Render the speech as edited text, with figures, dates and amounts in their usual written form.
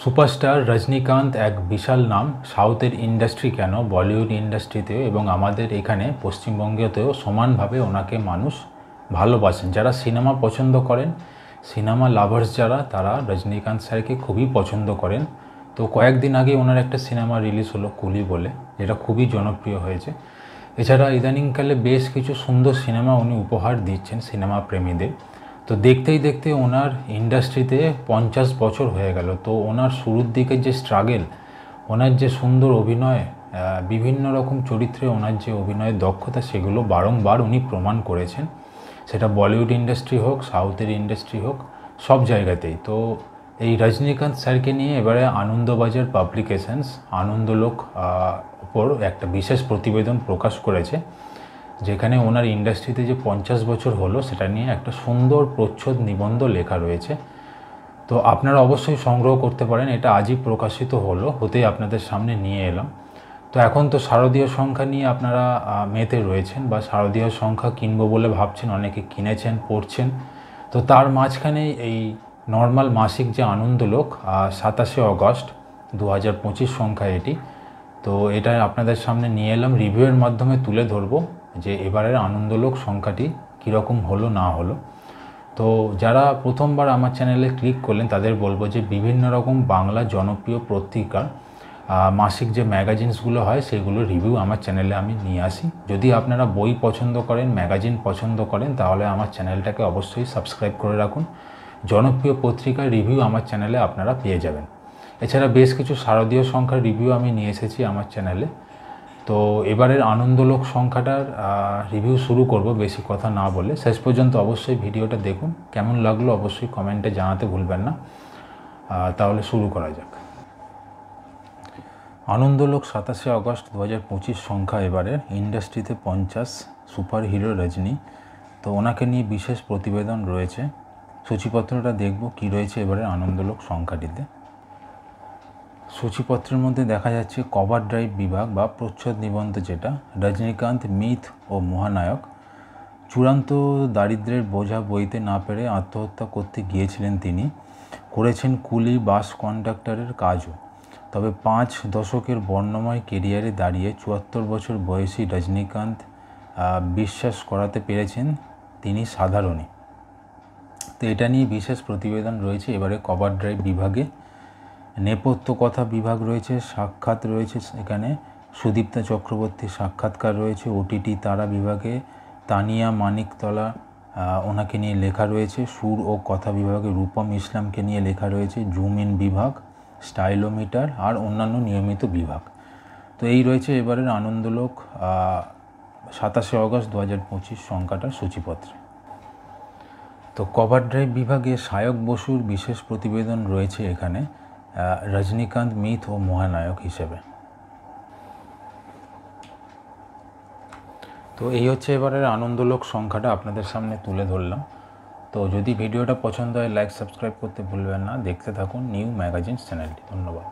Superstar Rajinikanth এক বিশাল নাম। সাউথের ইন্ডাস্ট্রি কেন, বলিউড ইন্ডাস্ট্রিতেও এবং আমাদের এখানে পশ্চিমবঙ্গেতেও সমানভাবে ওনাকে মানুষ ভালোবাসেন। যারা সিনেমা পছন্দ করেন, সিনেমা লাভার্স যারা, তারা রজনীকান্ত স্যারকে খুবই পছন্দ করেন। তো কয়েকদিন আগে ওনার একটা সিনেমা রিলিজ হলো কুলি বলে, যেটা খুবই জনপ্রিয় হয়েছে। এছাড়া ইদানিংকালে বেশ কিছু সুন্দর সিনেমা উনি উপহার দিচ্ছেন সিনেমা প্রেমীদের। তো দেখতেই দেখতে ওনার ইন্ডাস্ট্রিতে 50 বছর হয়ে গেল। তো ওনার শুরুর দিকের যে স্ট্রাগল, ওনার যে সুন্দর অভিনয়, বিভিন্ন রকম চরিত্রে ওনার যে অভিনয়ের দক্ষতা, সেগুলো বারংবার উনি প্রমাণ করেছেন। সেটা বলিউড ইন্ডাস্ট্রি হোক, সাউথের ইন্ডাস্ট্রি হোক, সব জায়গাতেই। তো এই রজনীকান্ত স্যারকে নিয়ে এবারে আনন্দবাজার পাবলিকেশনস আনন্দলোক ওপর একটা বিশেষ প্রতিবেদন প্রকাশ করেছে, যেখানে ওনার ইন্ডাস্ট্রিতে যে 50 বছর হলো সেটা নিয়ে একটা সুন্দর প্রচ্ছদ নিবন্ধ লেখা রয়েছে। তো আপনারা অবশ্যই সংগ্রহ করতে পারেন। এটা আজই প্রকাশিত হতেই আপনাদের সামনে নিয়ে এলাম। তো এখন তো শারদীয় সংখ্যা নিয়ে আপনারা মেতে রয়েছেন, বা শারদীয় সংখ্যা কিনবো বলে ভাবছেন, অনেকে কিনেছেন, পড়ছেন। তো তার মাঝখানে এই নর্মাল মাসিক যে আনন্দলোক 27শে অগস্ট 2025 সংখ্যা এটি। তো এটা আপনাদের সামনে নিয়ে এলাম, রিভিউয়ের মাধ্যমে তুলে ধরবো যে এবারের আনন্দলোক সংখ্যাটি কীরকম হলো না হলো। তো যারা প্রথমবার আমার চ্যানেলে ক্লিক করলেন তাদের বলবো যে বিভিন্ন রকম বাংলা জনপ্রিয় পত্রিকার মাসিক যে ম্যাগাজিনসগুলো হয় সেগুলো রিভিউ আমার চ্যানেলে আমি নিয়ে আসি। যদি আপনারা বই পছন্দ করেন, ম্যাগাজিন পছন্দ করেন, তাহলে আমার চ্যানেলটাকে অবশ্যই সাবস্ক্রাইব করে রাখুন। জনপ্রিয় পত্রিকার রিভিউ আমার চ্যানেলে আপনারা পেয়ে যাবেন। এছাড়া বেশ কিছু শারদীয় সংখ্যার রিভিউ আমি নিয়ে এসেছি আমার চ্যানেলে। তো এবারের আনন্দলোক সংখ্যাটার রিভিউ শুরু করব বেশি কথা না বলে। শেষ পর্যন্ত অবশ্যই ভিডিওটা দেখুন, কেমন লাগলো অবশ্যই কমেন্টে জানাতে ভুলবেন না। তাহলে শুরু করা যাক। আনন্দলোক 27শে অগস্ট 2025 সংখ্যা এবারের ইন্ডাস্ট্রিতে 50 সুপার হিরো রজনী। তো ওনাকে নিয়ে বিশেষ প্রতিবেদন রয়েছে। সূচিপত্রটা দেখব কি রয়েছে এবারের আনন্দলোক সংখ্যাটিতে। সূচিপত্রের মধ্যে দেখা যাচ্ছে কভার ড্রাইভ বিভাগ বা প্রচ্ছদ নিবন্ধ, যেটা রজনীকান্ত মিথ ও মহানায়ক। চূড়ান্ত দারিদ্র্যের বোঝা বইতে না পেরে আত্মহত্যা করতে গিয়েছিলেন তিনি। করেছেন কুলি বাস কন্ডাক্টরের কাজও। তবে 5 দশকের বর্ণময় কেরিয়ারে দাঁড়িয়ে 74 বছর বয়সী রজনীকান্ত বিশ্বাস করাতে পেরেছেন তিনি সাধারণই। তো এটা নিয়ে বিশেষ প্রতিবেদন রয়েছে এবারে কভার ড্রাইভ বিভাগে। নেপথ্য কথা বিভাগ রয়েছে, সাক্ষাৎ রয়েছে, এখানে সুদীপ্তা চক্রবর্তীর সাক্ষাৎকার রয়েছে। ওটিটি তারা বিভাগে তানিয়া মানিকতলা ওনাকে নিয়ে লেখা রয়েছে। সুর ও কথা বিভাগে রূপম ইসলামকে নিয়ে লেখা রয়েছে। জুম ইন বিভাগ, স্টাইলোমিটার আর অন্যান্য নিয়মিত বিভাগ। তো এই রয়েছে এবারের আনন্দলোক 27শে অগস্ট 2025 সংখ্যাটার সূচিপত্রে। তো কভার ড্রাইভ বিভাগে সায়ক বসুর বিশেষ প্রতিবেদন রয়েছে এখানে রজনীকান্ত মিথ ও মহানায়ক হিসেবে। তো এই হচ্ছে এবারের আনন্দলোক সংখ্যাটা আপনাদের সামনে তুলে ধরলাম। তো যদি ভিডিওটা পছন্দ হয় লাইক সাবস্ক্রাইব করতে ভুলবেন না। দেখতে থাকুন নিউ ম্যাগাজিনস চ্যানেলটি। ধন্যবাদ।